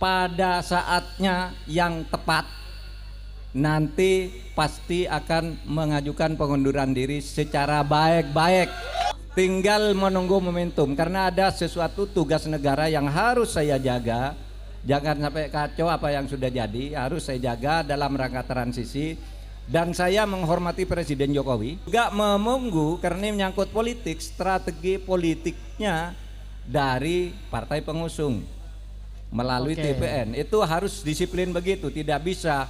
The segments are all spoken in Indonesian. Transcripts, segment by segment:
pada saatnya yang tepat nanti pasti akan mengajukan pengunduran diri secara baik-baik. Tinggal menunggu momentum, karena ada sesuatu tugas negara yang harus saya jaga. Jangan sampai kacau apa yang sudah jadi, harus saya jaga dalam rangka transisi. Dan saya menghormati Presiden Jokowi, juga menunggu karena ini menyangkut politik, strategi politiknya dari partai pengusung melalui TPN. Itu harus disiplin begitu, tidak bisa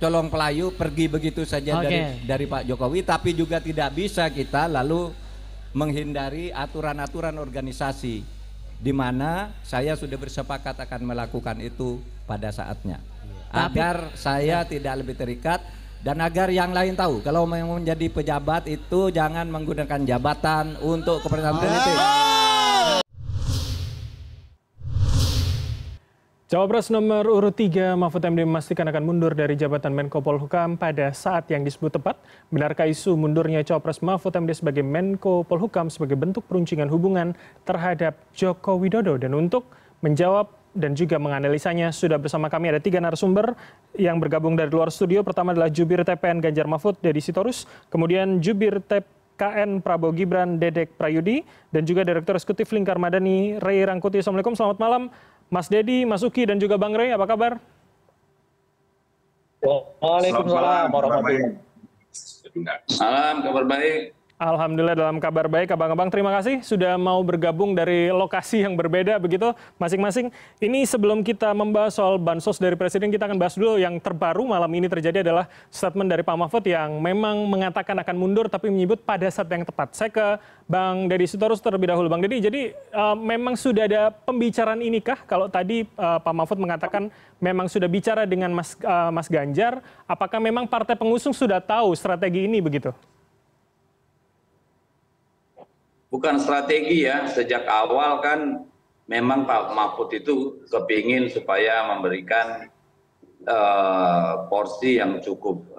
colong pelayu pergi begitu saja dari Pak Jokowi, tapi juga tidak bisa kita lalu menghindari aturan-aturan organisasi, di mana saya sudah bersepakat akan melakukan itu pada saatnya. Agar saya tidak lebih terikat dan agar yang lain tahu kalau mau menjadi pejabat itu jangan menggunakan jabatan untuk kepentingan politik. Cawapres nomor urut 3 Mahfud MD memastikan akan mundur dari jabatan Menko Polhukam pada saat yang disebut tepat. Benarkah isu mundurnya Cawapres Mahfud MD sebagai Menko Polhukam sebagai bentuk peruncingan hubungan terhadap Joko Widodo? Dan untuk menjawab dan juga menganalisanya sudah bersama kami ada 3 narasumber yang bergabung dari luar studio. Pertama adalah Jubir TPN Ganjar Mahfud Deddy Sitorus, kemudian Jubir TKN Prabowo Gibran Dedek Prayudi, dan juga Direktur Eksekutif Lingkar Madani Ray Rangkuti. Assalamualaikum, selamat malam Mas Deddy, Mas Uki, dan juga Bang Ray, apa kabar? Waalaikumsalam warahmatullahi wabarakatuh. Salam, kabar baik. Alhamdulillah dalam kabar baik, abang-abang. Terima kasih sudah mau bergabung dari lokasi yang berbeda begitu masing-masing. Ini sebelum kita membahas soal bansos dari Presiden, kita akan bahas dulu yang terbaru malam ini terjadi adalah statement dari Pak Mahfud yang memang mengatakan akan mundur tapi menyebut pada saat yang tepat. Saya ke Bang Deddy Sitorus terlebih dahulu. Bang Deddy, jadi memang sudah ada pembicaraan inikah? Kalau tadi Pak Mahfud mengatakan memang sudah bicara dengan Mas Ganjar, apakah memang partai pengusung sudah tahu strategi ini begitu? Bukan strategi ya, sejak awal kan memang Pak Mahfud itu kepingin supaya memberikan porsi yang cukup,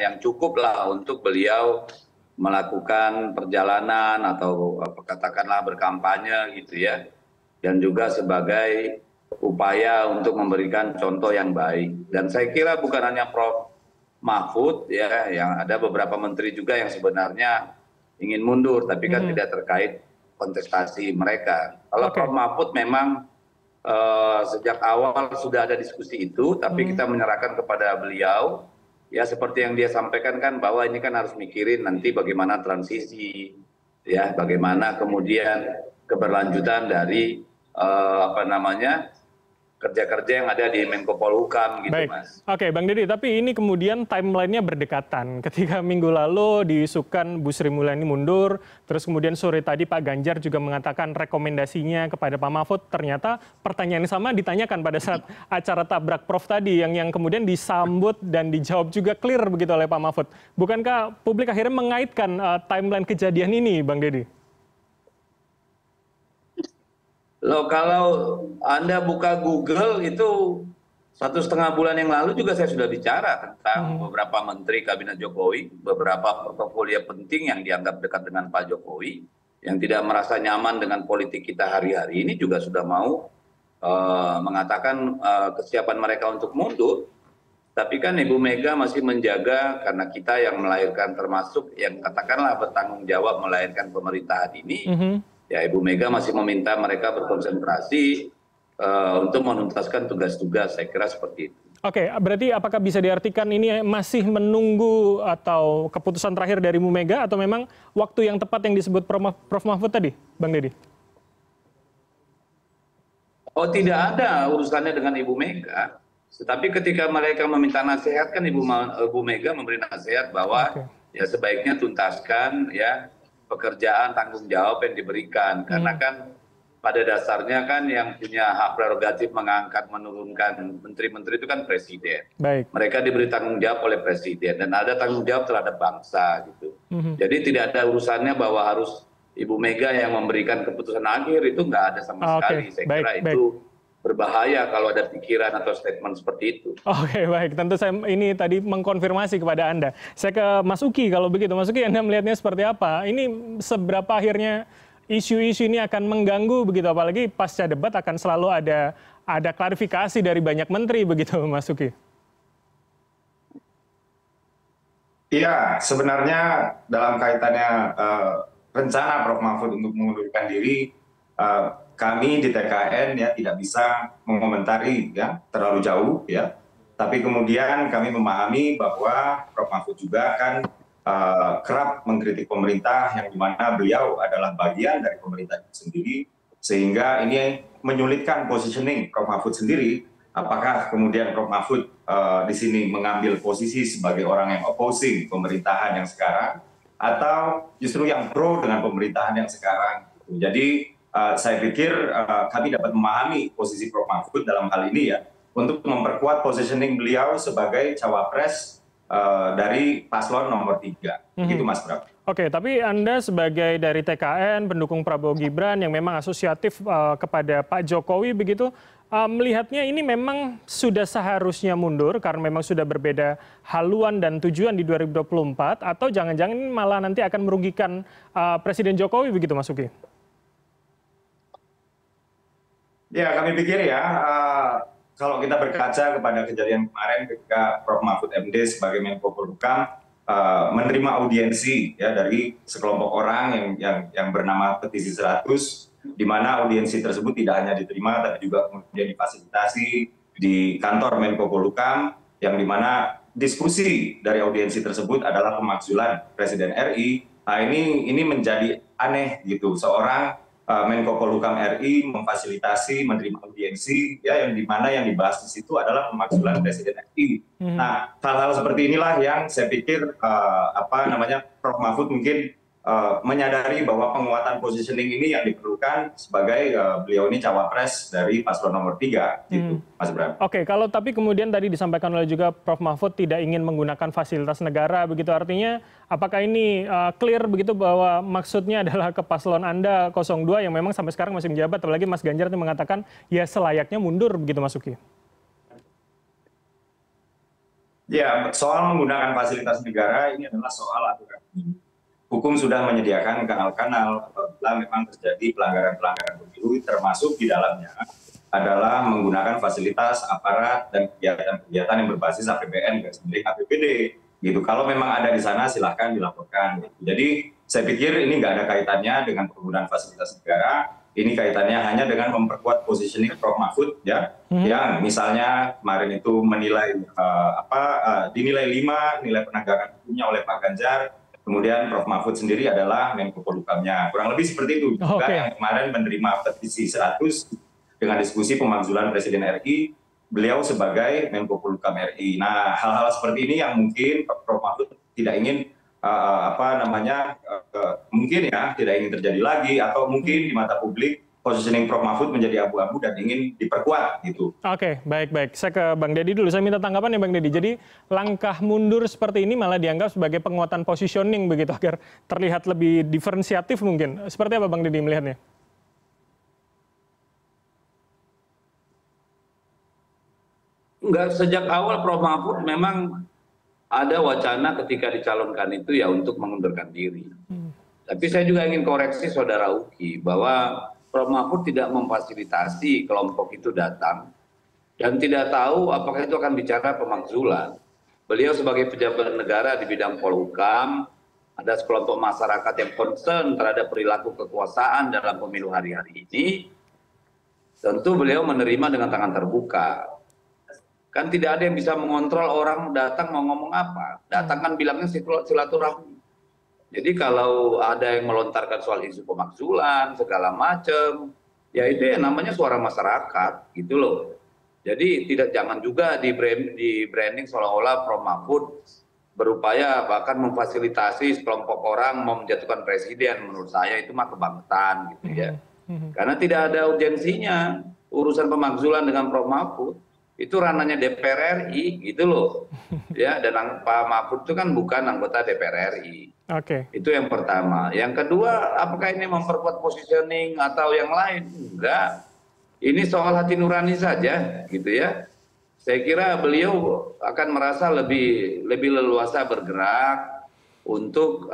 yang cukup lah untuk beliau melakukan perjalanan atau katakanlah berkampanye gitu ya, dan juga sebagai upaya untuk memberikan contoh yang baik. Dan saya kira bukan hanya Prof Mahfud ya, yang ada beberapa menteri juga yang sebenarnya ingin mundur, tapi kan tidak terkait kontestasi mereka. Kalau Prof Mahfud memang sejak awal sudah ada diskusi itu, tapi kita menyerahkan kepada beliau, ya seperti yang dia sampaikan kan bahwa ini kan harus mikirin nanti bagaimana transisi, ya bagaimana kemudian keberlanjutan dari kerja-kerja yang ada di Menko Polhukam gitu. Baik. Mas. Oke, Bang Deddy, tapi ini kemudian timelinenya berdekatan. Ketika minggu lalu diisukan Bu Sri Mulyani mundur, terus kemudian sore tadi Pak Ganjar juga mengatakan rekomendasinya kepada Pak Mahfud. Ternyata pertanyaan yang sama ditanyakan pada saat acara tabrak Prof tadi yang kemudian disambut dan dijawab juga clear begitu oleh Pak Mahfud. Bukankah publik akhirnya mengaitkan timeline kejadian ini, Bang Deddy? Loh, kalau Anda buka Google itu 1,5 bulan yang lalu juga saya sudah bicara tentang beberapa menteri Kabinet Jokowi, beberapa portofolio penting yang dianggap dekat dengan Pak Jokowi, yang tidak merasa nyaman dengan politik kita hari-hari ini juga sudah mau mengatakan kesiapan mereka untuk mundur. Tapi kan Ibu Mega masih menjaga, karena kita yang melahirkan termasuk yang katakanlah bertanggung jawab melahirkan pemerintahan ini, ya Ibu Mega masih meminta mereka berkonsentrasi untuk menuntaskan tugas-tugas, saya kira seperti itu. Oke, berarti apakah bisa diartikan ini masih menunggu atau keputusan terakhir dari Ibu Mega atau memang waktu yang tepat yang disebut Prof Mahfud tadi, Bang Deddy? Oh, tidak ada urusannya dengan Ibu Mega. Tetapi ketika mereka meminta nasihat kan Ibu Mega memberi nasihat bahwa ya sebaiknya tuntaskan ya pekerjaan tanggung jawab yang diberikan, karena kan pada dasarnya kan yang punya hak prerogatif mengangkat menurunkan menteri-menteri itu kan presiden. Baik. Mereka diberi tanggung jawab oleh presiden dan ada tanggung jawab terhadap bangsa gitu. Jadi tidak ada urusannya bahwa harus Ibu Mega yang memberikan keputusan akhir, itu nggak ada sama sekali. Saya kira itu berbahaya kalau ada pikiran atau statement seperti itu. Oke, baik. Tentu saya ini tadi mengkonfirmasi kepada Anda. Saya ke Mas Uki kalau begitu. Mas Uki, Anda melihatnya seperti apa? Ini seberapa akhirnya isu-isu ini akan mengganggu begitu, apalagi pasca debat akan selalu ada ada klarifikasi dari banyak menteri begitu, Mas Uki? Iya, sebenarnya dalam kaitannya rencana Prof. Mahfud untuk mengundurkan diri, kami di TKN ya tidak bisa mengomentari ya terlalu jauh ya. Tapi kemudian kami memahami bahwa Prof. Mahfud juga kan kerap mengkritik pemerintah yang dimana beliau adalah bagian dari pemerintah itu sendiri, sehingga ini menyulitkan positioning Prof. Mahfud sendiri. Apakah kemudian Prof. Mahfud di sini mengambil posisi sebagai orang yang opposing pemerintahan yang sekarang, atau justru yang pro dengan pemerintahan yang sekarang. Jadi saya pikir kami dapat memahami posisi Prof. Mahfud dalam hal ini ya, untuk memperkuat positioning beliau sebagai cawapres dari paslon nomor 3. Gitu Mas Bram. Oke, tapi Anda sebagai dari TKN, pendukung Prabowo Gibran yang memang asosiatif kepada Pak Jokowi begitu, melihatnya ini memang sudah seharusnya mundur karena memang sudah berbeda haluan dan tujuan di 2024, atau jangan-jangan ini malah nanti akan merugikan Presiden Jokowi begitu, Mas Uki? Ya, kami pikir ya, kalau kita berkaca kepada kejadian kemarin ketika Prof. Mahfud MD sebagai Menko Polhukam menerima audiensi ya dari sekelompok orang yang bernama Petisi 100, di mana audiensi tersebut tidak hanya diterima tapi juga kemudian difasilitasi di kantor Menko Polhukam, yang di mana diskusi dari audiensi tersebut adalah pemakzulan Presiden RI. Nah, ini menjadi aneh gitu, seorang Menko Polhukam RI memfasilitasi menerima audiensi ya, yang di mana yang dibahas di situ adalah pemakzulan Presiden RI. Nah, hal-hal seperti inilah yang saya pikir Prof. Mahfud mungkin menyadari bahwa penguatan positioning ini yang diperlukan sebagai beliau ini cawapres dari paslon nomor 3 gitu, Mas Bram. Oke, kalau tapi kemudian tadi disampaikan oleh juga Prof. Mahfud tidak ingin menggunakan fasilitas negara begitu, artinya apakah ini clear begitu bahwa maksudnya adalah ke paslon Anda 02 yang memang sampai sekarang masih menjabat, apalagi Mas Ganjar yang mengatakan ya selayaknya mundur begitu, Mas Uki? Ya, soal menggunakan fasilitas negara ini adalah soal aturan. Hukum sudah menyediakan kanal-kanal apabila memang terjadi pelanggaran-pelanggaran pemilu, termasuk di dalamnya adalah menggunakan fasilitas aparat dan kegiatan-kegiatan yang berbasis APBN, garis miring APBD. Gitu. Kalau memang ada di sana silahkan dilaporkan. Gitu. Jadi saya pikir ini nggak ada kaitannya dengan penggunaan fasilitas negara. Ini kaitannya hanya dengan memperkuat positioning Prof. Mahfud ya, yang misalnya kemarin itu menilai dinilai 5 nilai penegakan hukumnya oleh Pak Ganjar. Kemudian Prof. Mahfud sendiri adalah Menko Polhukamnya. Kurang lebih seperti itu. Juga yang kemarin menerima petisi 100 dengan diskusi pemakzulan Presiden RI, beliau sebagai Menko Polhukam RI. Nah, hal-hal seperti ini yang mungkin Prof. Mahfud tidak ingin mungkin ya tidak ingin terjadi lagi, atau mungkin di mata publik positioning Prof. Mahfud menjadi abu-abu dan ingin diperkuat gitu. Oke, baik. Saya ke Bang Deddy dulu. Saya minta tanggapan ya Bang Deddy. Jadi langkah mundur seperti ini malah dianggap sebagai penguatan positioning begitu agar terlihat lebih diferensiatif mungkin. Seperti apa Bang Deddy melihatnya? Enggak, sejak awal Prof. Mahfud memang ada wacana ketika dicalonkan itu ya untuk mengundurkan diri. Tapi saya juga ingin koreksi Saudara Uki bahwa Prof. Mahfud tidak memfasilitasi kelompok itu datang dan tidak tahu apakah itu akan bicara pemakzulan. Beliau sebagai pejabat negara di bidang Polhukam, ada sekelompok masyarakat yang concern terhadap perilaku kekuasaan dalam pemilu hari-hari ini, tentu beliau menerima dengan tangan terbuka. Kan tidak ada yang bisa mengontrol orang datang mau ngomong apa. Datang kan bilangnya silaturahmi. Jadi kalau ada yang melontarkan soal isu pemakzulan, segala macam, ya itu ya namanya suara masyarakat, gitu loh. Jadi jangan juga di branding seolah-olah Prof. Mahfud berupaya bahkan memfasilitasi sekelompok orang mau menjatuhkan presiden. Menurut saya itu mah kebangetan, gitu ya. Karena tidak ada urgensinya urusan pemakzulan dengan Prof. Mahfud. Itu ranahnya DPR RI, gitu loh. Ya, dan Pak Mahfud itu kan bukan anggota DPR RI. Oke. Itu yang pertama. Yang kedua, apakah ini memperkuat positioning atau yang lain? Enggak. Ini soal hati nurani saja, gitu ya. Saya kira beliau akan merasa lebih leluasa bergerak untuk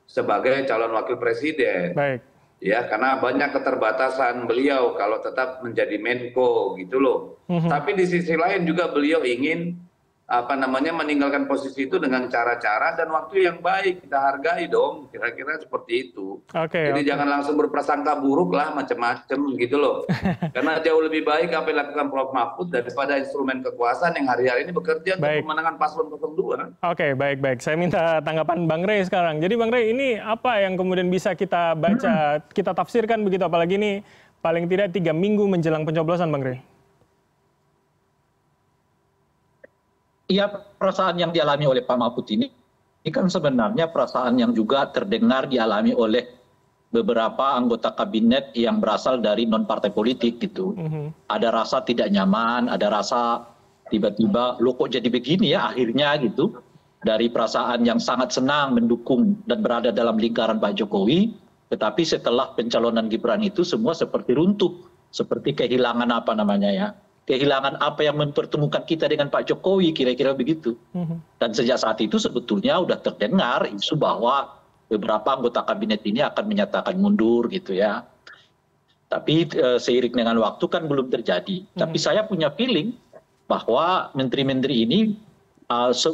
sebagai calon wakil presiden. Baik. ya karena banyak keterbatasan beliau kalau tetap menjadi Menko gitu loh. Tapi di sisi lain juga beliau ingin meninggalkan posisi itu dengan cara-cara dan waktu yang baik, kita hargai dong, kira-kira seperti itu. Jadi jangan langsung berprasangka buruk lah macam-macam gitu loh. Karena jauh lebih baik apa yang dilakukan Prof Mahfud daripada instrumen kekuasaan yang hari-hari ini bekerja untuk kemenangan paslon 02. Oke, baik. Saya minta tanggapan Bang Rey sekarang. Jadi Bang Rey, ini apa yang kemudian bisa kita baca, kita tafsirkan begitu, apalagi ini paling tidak 3 minggu menjelang pencoblosan, Bang Rey? Iya, perasaan yang dialami oleh Pak Mahfud ini kan sebenarnya perasaan yang juga terdengar dialami oleh beberapa anggota kabinet yang berasal dari non-partai politik gitu. Ada rasa tidak nyaman, ada rasa tiba-tiba, lo kok jadi begini ya akhirnya gitu. Dari perasaan yang sangat senang mendukung dan berada dalam lingkaran Pak Jokowi, tetapi setelah pencalonan Gibran itu semua seperti runtuh, seperti kehilangan kehilangan apa yang mempertemukan kita dengan Pak Jokowi, kira-kira begitu. Dan sejak saat itu sebetulnya sudah terdengar isu bahwa beberapa anggota kabinet ini akan menyatakan mundur gitu ya. Tapi seiring dengan waktu kan belum terjadi. Tapi saya punya feeling bahwa menteri-menteri ini,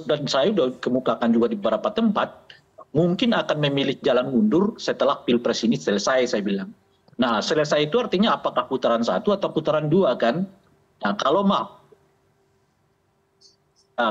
dan saya sudah kemukakan juga di beberapa tempat, mungkin akan memilih jalan mundur setelah Pilpres ini selesai, saya bilang. Nah, selesai itu artinya apakah putaran 1 atau putaran 2 kan? Nah, kalau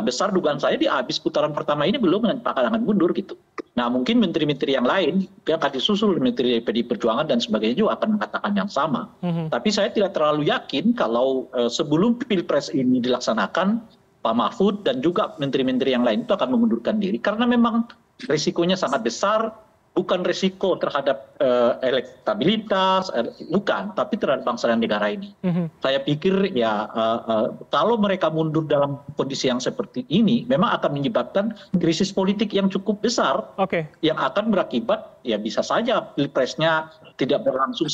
besar dugaan saya di habis putaran pertama ini belum akan mundur gitu. Nah, mungkin menteri-menteri yang lain yang akan disusul menteri PDI Perjuangan dan sebagainya juga akan mengatakan yang sama. Tapi saya tidak terlalu yakin kalau sebelum Pilpres ini dilaksanakan, Pak Mahfud dan juga menteri-menteri yang lain itu akan mengundurkan diri karena memang risikonya sangat besar. Bukan risiko terhadap elektabilitas, bukan, tapi terhadap bangsa dan negara ini. Saya pikir ya kalau mereka mundur dalam kondisi yang seperti ini, memang akan menyebabkan krisis politik yang cukup besar, yang akan berakibat ya bisa saja pilpresnya tidak berlangsung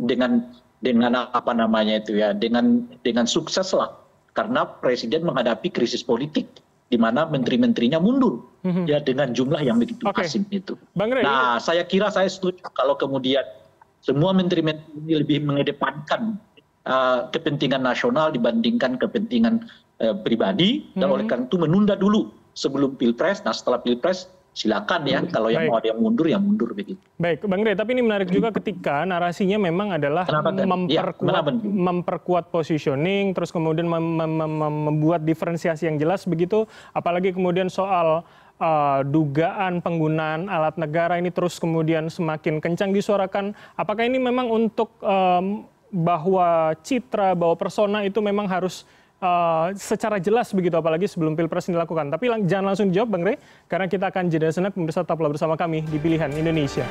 dengan dengan sukses lah, karena presiden menghadapi krisis politik di mana menteri-menterinya mundur ya dengan jumlah yang begitu masif itu. Nah, saya kira saya setuju kalau kemudian semua menteri-menteri ini lebih mengedepankan kepentingan nasional dibandingkan kepentingan pribadi, dan oleh karena itu menunda dulu sebelum Pilpres. Nah, setelah Pilpres silakan ya, kalau yang mau ada yang mundur begitu. Baik, Bang Rey, tapi ini menarik juga ketika narasinya memang adalah memperkuat positioning, terus kemudian membuat diferensiasi yang jelas begitu, apalagi kemudian soal dugaan penggunaan alat negara ini terus kemudian semakin kencang disuarakan. Apakah ini memang untuk bahwa citra, bahwa persona itu memang harus secara jelas begitu, apalagi sebelum Pilpres dilakukan. Tapi jangan langsung dijawab, Bang Rey, karena kita akan jeda sejenak. Pemirsa, tetaplah bersama kami di Pilihan Indonesia.